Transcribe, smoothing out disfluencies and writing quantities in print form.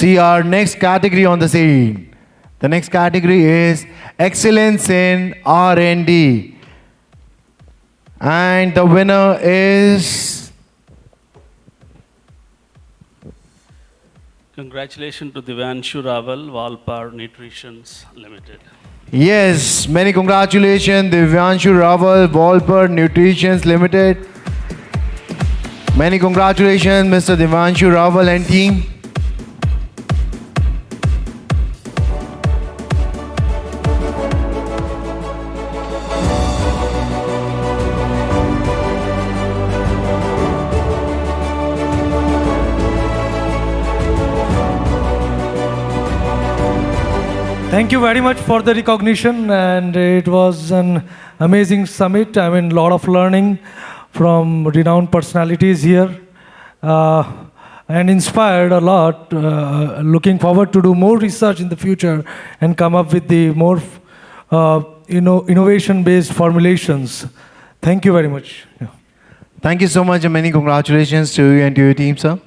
see our next category on the scene. The next category is Excellence in R&D. And the winner is... Congratulations to Divyanshu Raval, Walpar Nutritions Limited. Yes, many congratulations, Divyanshu Raval, Walpar Nutritions Limited. Many congratulations, Mr. Divyanshu Raval and team. Thank you very much for the recognition, and it was an amazing summit. I mean, a lot of learning from renowned personalities here, and inspired a lot. Looking forward to do more research in the future and come up with the more innovation-based formulations. Thank you very much. Yeah. Thank you so much and many congratulations to you and to your team, sir.